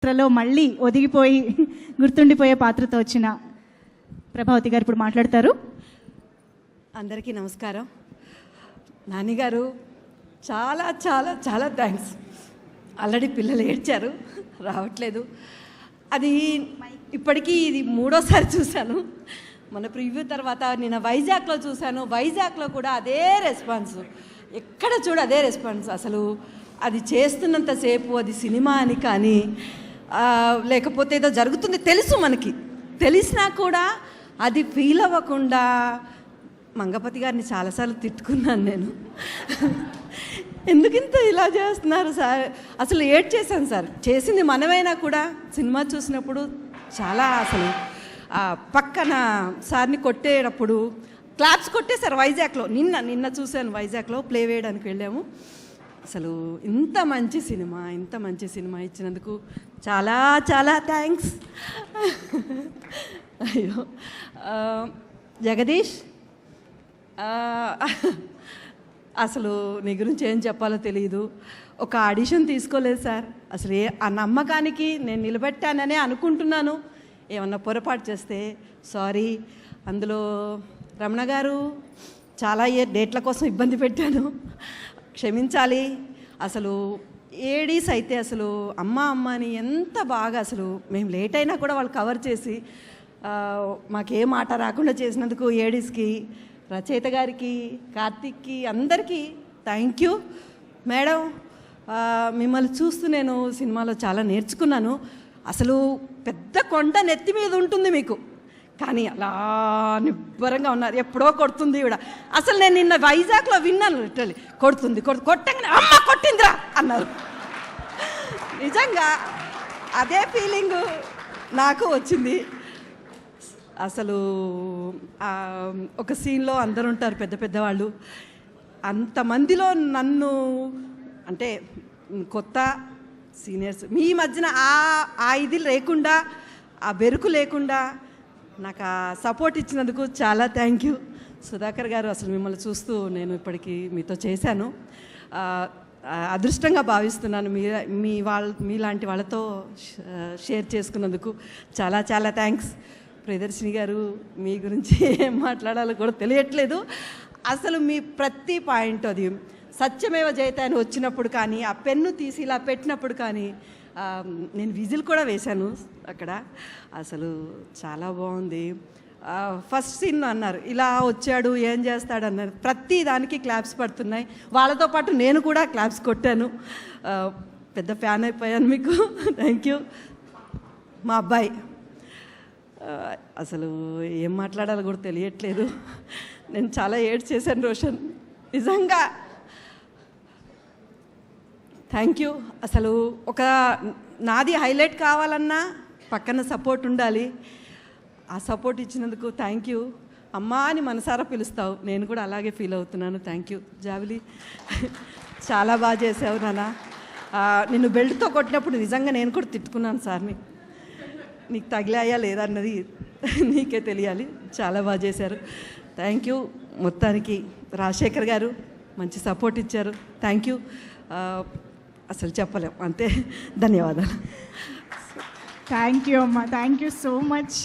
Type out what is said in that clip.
పాత్రలో మళ్ళీ ఒదిగిపోయి గుర్తుండిపోయే పాత్రతో వచ్చిన ప్రభావతి గారు ఇప్పుడు మాట్లాడతారు. అందరికీ నమస్కారం. నాన్నగారు చాలా చాలా చాలా థ్యాంక్స్. ఆల్రెడీ పిల్లలు ఏడ్చారు, రావట్లేదు. అది ఇప్పటికీ ఇది మూడోసారి చూశాను. మన ప్రివ్యూ తర్వాత నేను వైజాగ్లో చూశాను. వైజాగ్లో కూడా అదే రెస్పాన్స్, ఎక్కడ చూడ అదే రెస్పాన్స్. అసలు అది చేస్తున్నంతసేపు అది సినిమా అని కానీ లేకపోతే ఏదో జరుగుతుంది తెలుసు, మనకి తెలిసినా కూడా అది ఫీల్ అవ్వకుండా మంగపతి గారిని చాలాసార్లు తిట్టుకున్నాను నేను. ఎందుకింత ఇలా చేస్తున్నారు సార్, అసలు ఏడ్ చేశాను సార్. చేసింది మనమైనా కూడా సినిమా చూసినప్పుడు చాలా అసలు పక్కన సార్ని కొట్టేటప్పుడు క్లాప్స్ కొట్టేశారు. వైజాగ్లో నిన్న చూశాను, వైజాగ్లో ప్లే వేయడానికి వెళ్ళాము. అసలు ఇంత మంచి సినిమా ఇచ్చినందుకు చాలా చాలా థ్యాంక్స్. అయ్యో జగదీష్, అసలు నీ గురించి ఏం చెప్పాలో తెలియదు. ఒక ఆడిషన్ తీసుకోలేదు సార్. అసలు ఆ నమ్మకానికి నేను నిలబెట్టాననే అనుకుంటున్నాను. ఏమన్నా పొరపాటు చేస్తే సారీ. అందులో రమణ గారు చాలా డేట్ల కోసం ఇబ్బంది పెట్టాను, క్షమించాలి. అసలు ఏడీస్ అయితే అసలు అమ్మ అని ఎంత బాగా, అసలు మేము లేట్ అయినా కూడా వాళ్ళు కవర్ చేసి మాకే మాట రాకుండా చేసినందుకు ఏడీస్కి, రచయిత గారికి, కార్తిక్కి, అందరికీ థ్యాంక్ యూ. మేడం, మిమ్మల్ని చూస్తూ నేను సినిమాలో చాలా నేర్చుకున్నాను. అసలు పెద్ద కొండ నెత్తి మీద ఉంటుంది మీకు, కానీ అలా నిబ్బరంగా ఉన్నారు. ఎప్పుడో కొడుతుంది ఈవిడ. అసలు నేను నిన్న వైజాగ్లో విన్నాను, లిటరలీ కొడుతుంది కొట్టంగానే అమ్మ కొట్టిందిరా అన్నారు. నిజంగా అదే ఫీలింగు నాకు వచ్చింది. అసలు ఒక సీన్లో అందరూ ఉంటారు పెద్ద పెద్దవాళ్ళు, అంతమందిలో నన్ను అంటే కొత్త సీనియర్స్ మీ మధ్యన ఆ ఇది లేకుండా, ఆ బెరుకు లేకుండా నాకు ఆ సపోర్ట్ ఇచ్చినందుకు చాలా థ్యాంక్ యూ. సుధాకర్ గారు, అసలు మిమ్మల్ని చూస్తూ నేను ఇప్పటికీ మీతో చేశాను. అదృష్టంగా భావిస్తున్నాను. మీలాంటి వాళ్ళతో షేర్ చేసుకున్నందుకు చాలా చాలా థ్యాంక్స్. ప్రియదర్శిని గారు, మీ గురించి ఏం మాట్లాడాలో కూడా తెలియట్లేదు. అసలు మీ ప్రతి పాయింట్, అది సత్యమేవ జయతే అని వచ్చినప్పుడు కానీ, ఆ పెన్ను తీసి ఇలా పెట్టినప్పుడు కానీ నేను విజిల్ కూడా వేశాను అక్కడ. అసలు చాలా బాగుంది. ఫస్ట్ సీన్ అన్నారు ఇలా వచ్చాడు ఏం చేస్తాడు అన్నారు. ప్రతి దానికి క్లాప్స్ పడుతున్నాయి. వాళ్ళతో పాటు నేను కూడా క్లాప్స్ కొట్టాను. పెద్ద ఫ్యాన్ అయిపోయాను మీకు. Thank you. మా అబ్బాయి, అసలు ఏం మాట్లాడాలో కూడా తెలియట్లేదు. నేను చాలా ఏడ్ చేశాను రోషన్, నిజంగా థ్యాంక్ యూ. అసలు ఒక నాది హైలైట్ కావాలన్నా పక్కన సపోర్ట్ ఉండాలి. ఆ సపోర్ట్ ఇచ్చినందుకు థ్యాంక్ యూ. అమ్మా అని మనసారా పిలుస్తావు, నేను కూడా అలాగే ఫీల్ అవుతున్నాను. Thank you. జావిలి, చాలా బాగా చేసావు నాన్న. నిన్ను బెల్ట్తో కొట్టినప్పుడు నిజంగా నేను కూడా తిట్టుకున్నాను సార్ని. నీకు తగిలాయా లేదన్నది నీకే తెలియాలి. చాలా బాగా చేశారు. Thank you. మొత్తానికి రాజశేఖర్ గారు మంచి సపోర్ట్ ఇచ్చారు. Thank you. అసలు చెప్పలేం, అంతే. ధన్యవాదాలు. థ్యాంక్ యూ అమ్మా, థ్యాంక్ యూ సో మచ్.